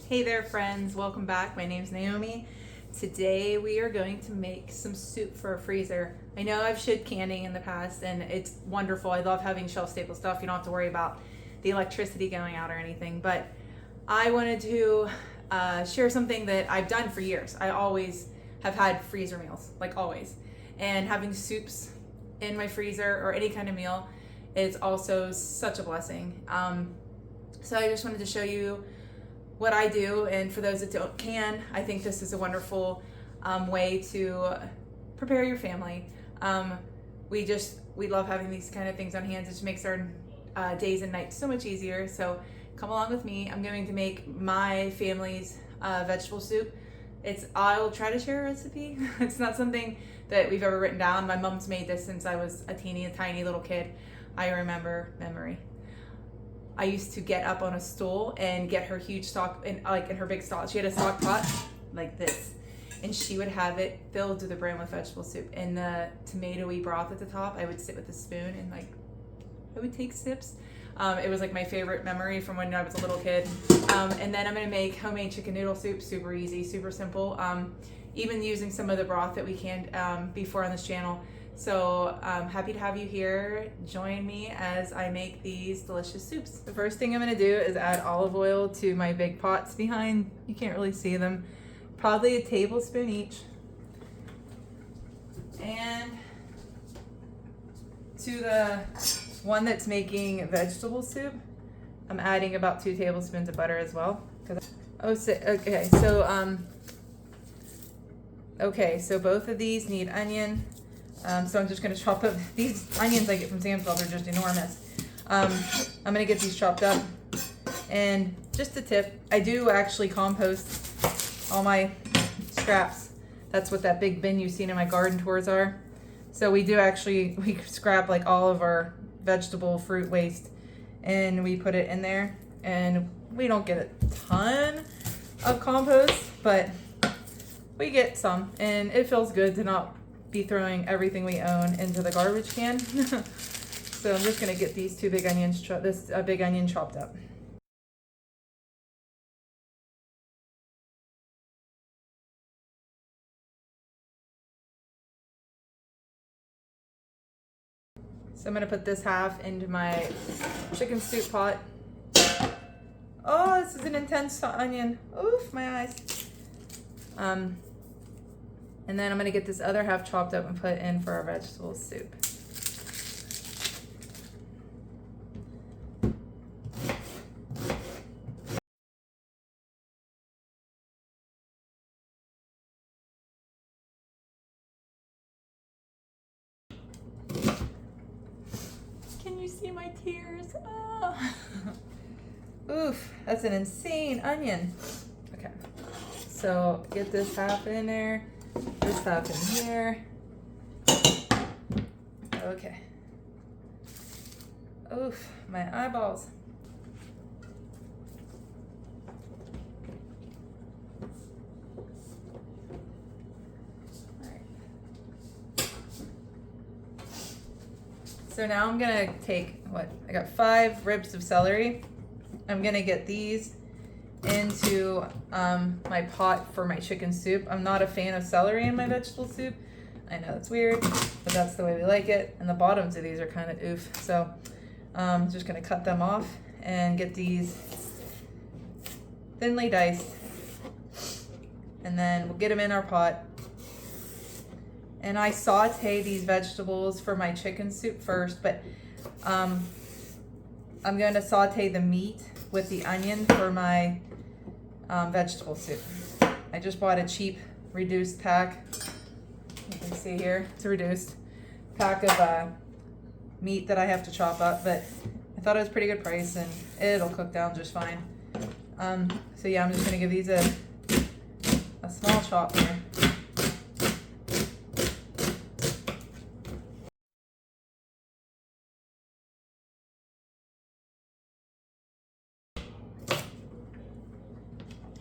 Hey there friends, welcome back. My name's Naomi. Today we are going to make some soup for a freezer. I know I've showed canning in the past and it's wonderful. I love having shelf stable stuff. You don't have to worry about the electricity going out or anything, but I wanted to share something that I've done for years. I always have had freezer meals, like always. And having soups in my freezer or any kind of meal is also such a blessing. So I just wanted to show you what I do, and for those that can, I think this is a wonderful way to prepare your family. We love having these kind of things on hand. It just makes our days and nights so much easier. So come along with me. I'm going to make my family's vegetable soup. I'll try to share a recipe. It's not something that we've ever written down. My mom's made this since I was a tiny little kid. I remember memory. I used to get up on a stool and get her huge stock, in her big stock. She had a stock pot like this, and she would have it filled to the brim with vegetable soup. And the tomatoey broth at the top, I would sit with a spoon and I would take sips. It was like my favorite memory from when I was a little kid. And then I'm gonna make homemade chicken noodle soup, super easy, super simple. Even using some of the broth that we canned before on this channel. So I'm happy to have you here. Join me as I make these delicious soups. The first thing I'm gonna do is add olive oil to my big pots behind. You can't really see them. Probably a tablespoon each. And to the one that's making vegetable soup, I'm adding about 2 tablespoons of butter as well. Okay, so both of these need onion. So I'm just going to chop up these onions I get from Sam's Club. They're just enormous. I'm going to get these chopped up. And just a tip, I do actually compost all my scraps. That's what that big bin you've seen in my garden tours are. So we scrap like all of our vegetable fruit waste and we put it in there, and we don't get a ton of compost, but we get some, and it feels good to not be throwing everything we own into the garbage can. So I'm just gonna get these 2 big onions, big onion chopped up. So I'm gonna put this half into my chicken soup pot. Oh, this is an intense onion. Oof, my eyes. And then I'm gonna get this other half chopped up and put in for our vegetable soup. Can you see my tears? Oh. Oof, that's an insane onion. Okay, so get this half in there. This half in here. Okay. Oof, my eyeballs. All right. So now I'm gonna take I got 5 ribs of celery. I'm gonna get these into my pot for my chicken soup. I'm not a fan of celery in my vegetable soup. I know it's weird, but that's the way we like it. And the bottoms of these are kind of oof. So I'm just gonna cut them off and get these thinly diced. And then we'll get them in our pot. And I saute these vegetables for my chicken soup first, but I'm going to saute the meat with the onion for my vegetable soup. I just bought a cheap reduced pack. You can see here, it's a reduced pack of meat that I have to chop up, but I thought it was a pretty good price and it'll cook down just fine. So yeah, I'm just gonna give these a small chop here.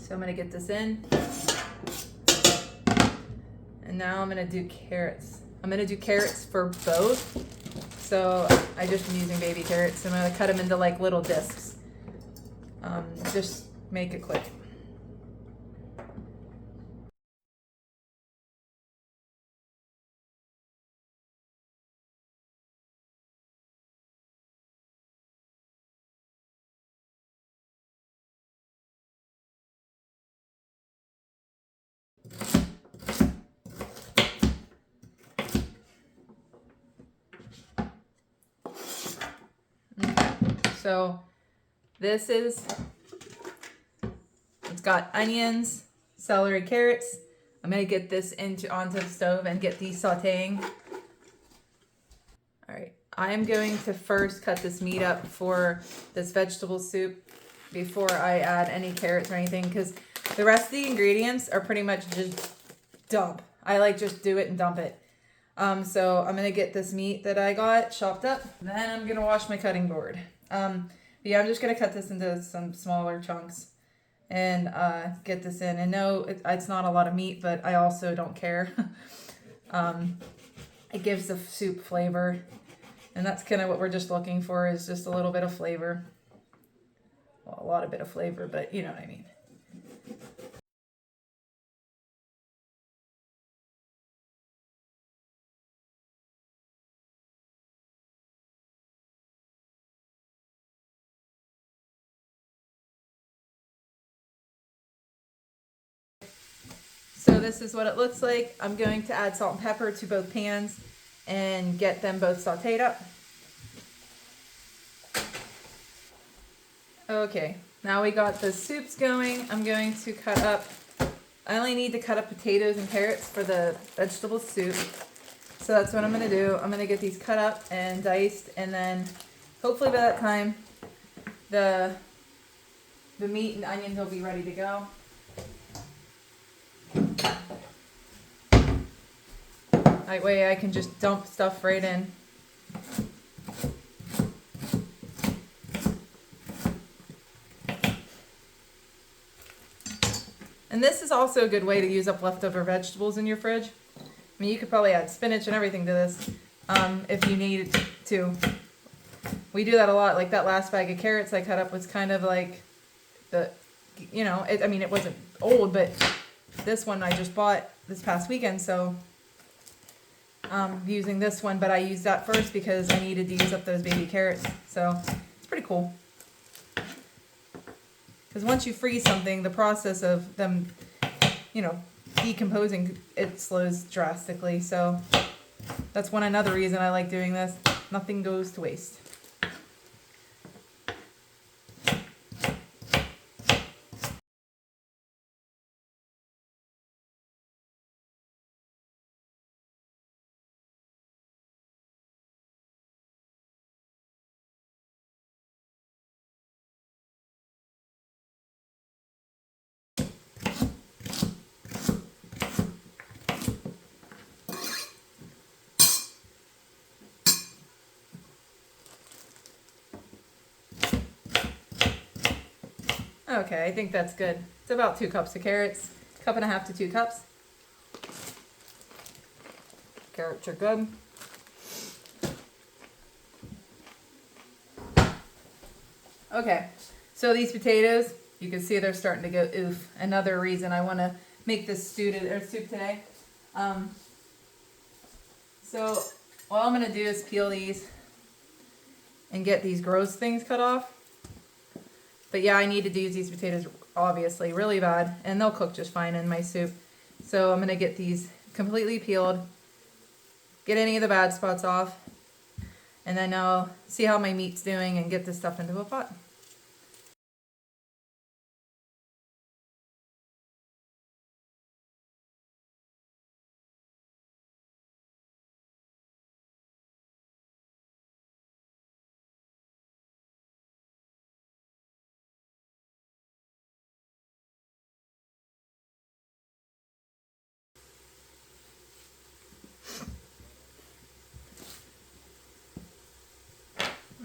So I'm gonna get this in. And now I'm gonna do carrots. I'm gonna do carrots for both. So I just am using baby carrots. I'm gonna cut them into like little discs. Just make it quick. So this is, it's got onions, celery, carrots. I'm gonna get this onto the stove and get these sauteing. All right, I am going to first cut this meat up for this vegetable soup before I add any carrots or anything, because the rest of the ingredients are pretty much just dump. I like just do it and dump it. So I'm gonna get this meat that I got chopped up. Then I'm gonna wash my cutting board. Yeah, I'm just gonna cut this into some smaller chunks and get this in. And no, it's not a lot of meat, but I also don't care. It gives the soup flavor, and that's kind of what we're just looking for, is just a little bit of flavor. Well, a lot of bit of flavor, but you know what I mean. So this is what it looks like. I'm going to add salt and pepper to both pans and get them both sauteed up. Okay, now we got the soups going. I'm going to cut up, I only need to cut up potatoes and carrots for the vegetable soup. So that's what I'm gonna do. I'm gonna get these cut up and diced, and then hopefully by that time the meat and onions will be ready to go. That way I can just dump stuff right in. And this is also a good way to use up leftover vegetables in your fridge. I mean, you could probably add spinach and everything to this if you needed to. We do that a lot. Like that last bag of carrots I cut up was kind of like the, you know, I mean, it wasn't old, but this one I just bought this past weekend, so using this one, but I used that first because I needed to use up those baby carrots. So it's pretty cool. Because once you freeze something, the process of them, you know, decomposing, it slows drastically. So that's another reason I like doing this. Nothing goes to waste. Okay, I think that's good. It's about 2 cups of carrots, 1.5 cups to 2 cups. Carrots are good. Okay, so these potatoes, you can see they're starting to go oof. Another reason I want to make this soup today. So what I'm going to do is peel these and get these gross things cut off. But yeah, I needed to use these potatoes, obviously, really bad, and they'll cook just fine in my soup. So I'm going to get these completely peeled, get any of the bad spots off, and then I'll see how my meat's doing and get this stuff into a pot.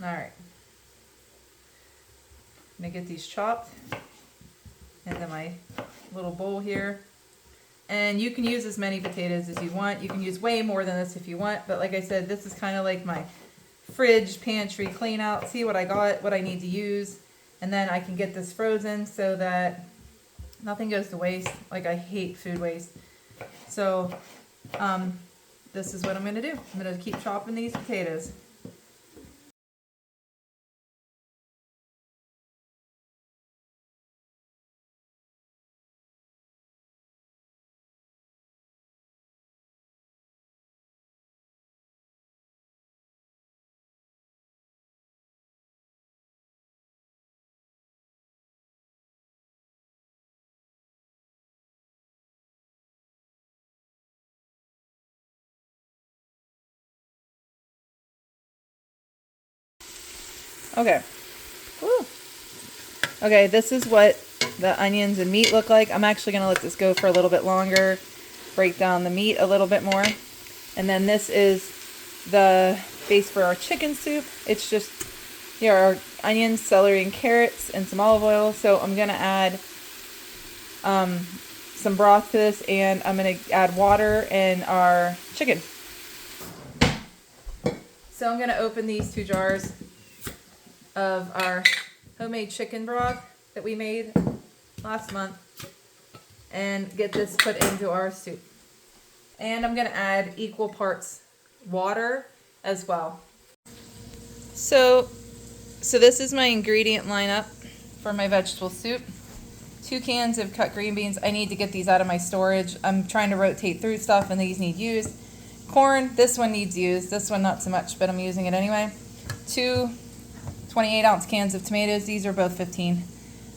Alright. I'm going to get these chopped into my little bowl here. And you can use as many potatoes as you want. You can use way more than this if you want. But like I said, this is kind of like my fridge, pantry clean out. See what I got, what I need to use. And then I can get this frozen so that nothing goes to waste. Like, I hate food waste. So this is what I'm going to do. I'm going to keep chopping these potatoes. Okay. Woo. Okay, this is what the onions and meat look like. I'm actually going to let this go for a little bit longer, break down the meat a little bit more. And then this is the base for our chicken soup. It's just here are onions, celery, and carrots, and some olive oil. So I'm going to add some broth to this, and I'm going to add water and our chicken. So I'm going to open these 2 jars of our homemade chicken broth that we made last month and get this put into our soup. And I'm going to add equal parts water as well. So this is my ingredient lineup for my vegetable soup. 2 cans of cut green beans. I need to get these out of my storage. I'm trying to rotate through stuff and these need used. Corn, this one needs used. This one not so much, but I'm using it anyway. 2 28-ounce cans of tomatoes. These are both 15.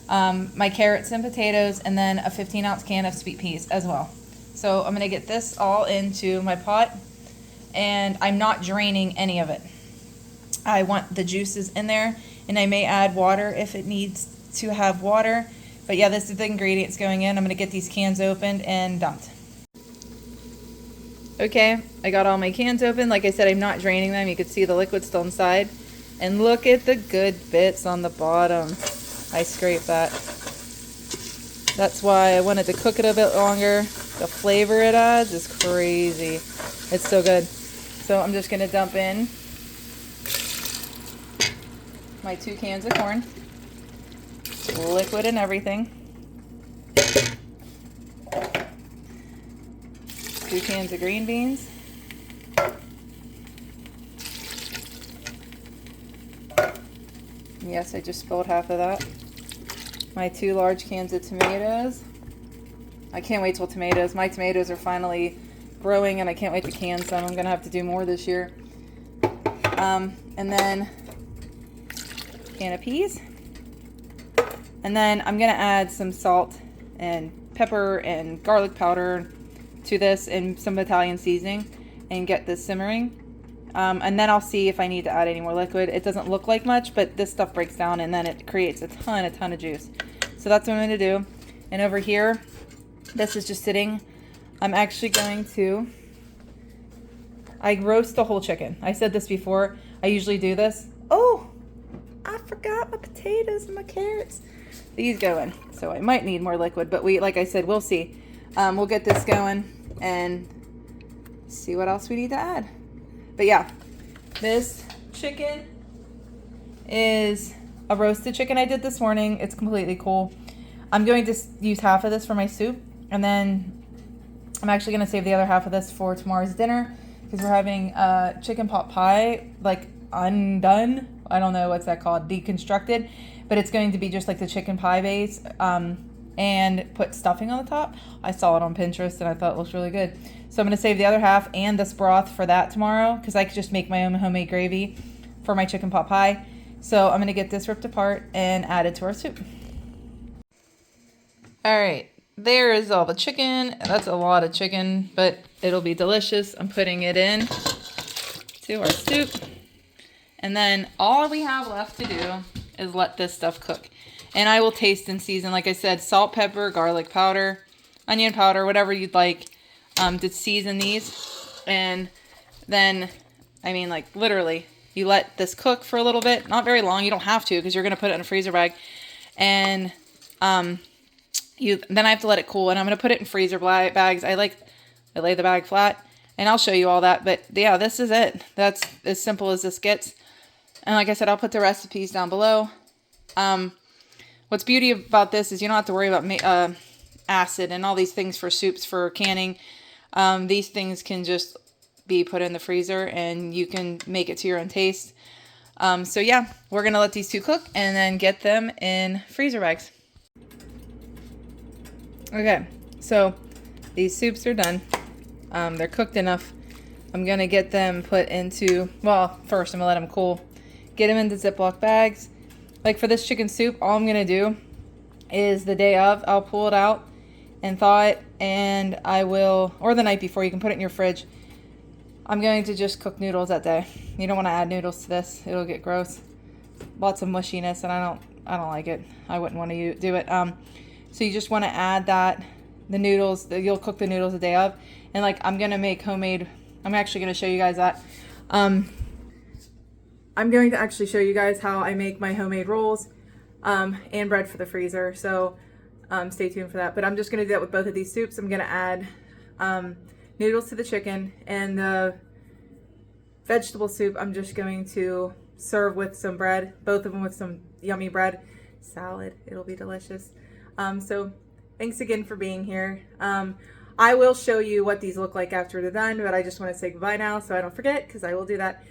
My carrots and potatoes, and then a 15-ounce can of sweet peas as well. So I'm going to get this all into my pot, and I'm not draining any of it. I want the juices in there, and I may add water if it needs to have water. But yeah, this is the ingredients going in. I'm going to get these cans opened and dumped. Okay, I got all my cans open. Like I said, I'm not draining them. You can see the liquid still inside. And look at the good bits on the bottom. I scraped that. That's why I wanted to cook it a bit longer. The flavor it adds is crazy. It's so good. So I'm just going to dump in my 2 cans of corn. Liquid and everything. 2 cans of green beans. Yes, I just spilled half of that. My 2 large cans of tomatoes. I can't wait till tomatoes. My tomatoes are finally growing and I can't wait to can some. I'm going to have to do more this year. And then a can of peas. And then I'm going to add some salt and pepper and garlic powder to this and some Italian seasoning and get this simmering. And then I'll see if I need to add any more liquid. It doesn't look like much, but this stuff breaks down and then it creates a ton of juice. So that's what I'm going to do. And over here, this is just sitting. I'm actually going to, I roast the whole chicken. I said this before. I usually do this. Oh, I forgot my potatoes and my carrots. These go in. So I might need more liquid, but like I said, we'll see. We'll get this going and see what else we need to add. But yeah, this chicken is a roasted chicken I did this morning. It's completely cool. I'm going to use half of this for my soup, and then I'm actually going to save the other half of this for tomorrow's dinner because we're having chicken pot pie, like undone. I don't know what's that called, deconstructed, but it's going to be just like the chicken pie base and put stuffing on the top. I saw it on Pinterest and I thought it looks really good. So I'm going to save the other half and this broth for that tomorrow because I could just make my own homemade gravy for my chicken pot pie. So I'm going to get this ripped apart and add it to our soup. All right, there is all the chicken. That's a lot of chicken, but it'll be delicious. I'm putting it in to our soup. And then all we have left to do is let this stuff cook. And I will taste and season, like I said, salt, pepper, garlic powder, onion powder, whatever you'd like to season these. And then, I mean, like literally, you let this cook for a little bit. Not very long. You don't have to because you're going to put it in a freezer bag. And then I have to let it cool. And I'm going to put it in freezer bags. I lay the bag flat. And I'll show you all that. But yeah, this is it. That's as simple as this gets. And like I said, I'll put the recipes down below. What's beauty about this is you don't have to worry about acid and all these things for soups, for canning. These things can just be put in the freezer and you can make it to your own taste. So yeah, we're going to let these 2 cook and then get them in freezer bags. Okay, so these soups are done. They're cooked enough. I'm going to get them put into, well, first I'm going to let them cool. Get them into Ziploc bags. Like for this chicken soup, all I'm going to do is the day of, I'll pull it out and thaw it, and I will, or the night before, you can put it in your fridge. I'm going to just cook noodles that day. You don't want to add noodles to this. It'll get gross. lots of mushiness, and I don't like it. I wouldn't want to do it. So you just want to add that, the noodles, you'll cook the noodles the day of. And like, I'm going to make homemade, I'm actually going to show you guys that. I'm going to actually show you guys how I make my homemade rolls and bread for the freezer. So stay tuned for that. But I'm just going to do that with both of these soups. I'm going to add noodles to the chicken, and the vegetable soup I'm just going to serve with some bread, both of them with some yummy bread salad. It'll be delicious. So thanks again for being here. I will show you what these look like after they're done, but I just want to say goodbye now so I don't forget, because I will do that.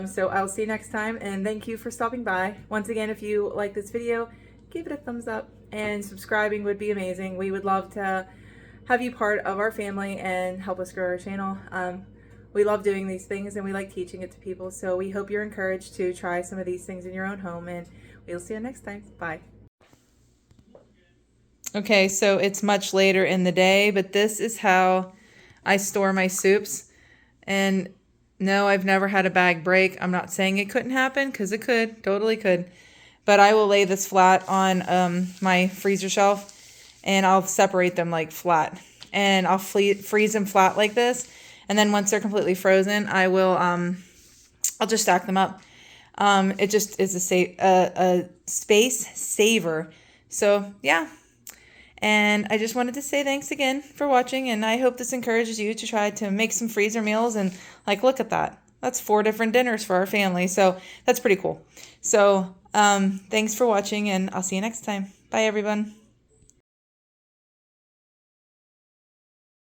So I'll see you next time, and thank you for stopping by. Once again, if you like this video, give it a thumbs up, and subscribing would be amazing. We would love to have you part of our family and help us grow our channel. We love doing these things, and we like teaching it to people, so we hope you're encouraged to try some of these things in your own home, and we'll see you next time. Bye. Okay, so it's much later in the day, but this is how I store my soups. And no, I've never had a bag break. I'm not saying it couldn't happen, because it could, totally could. But I will lay this flat on my freezer shelf, and I'll separate them like flat. And I'll freeze them flat like this. And then once they're completely frozen, I will, I'll just stack them up. It just is a space saver. So yeah. And I just wanted to say thanks again for watching, and I hope this encourages you to try to make some freezer meals. And like, look at that. That's 4 different dinners for our family. So that's pretty cool. So thanks for watching, and I'll see you next time. Bye, everyone.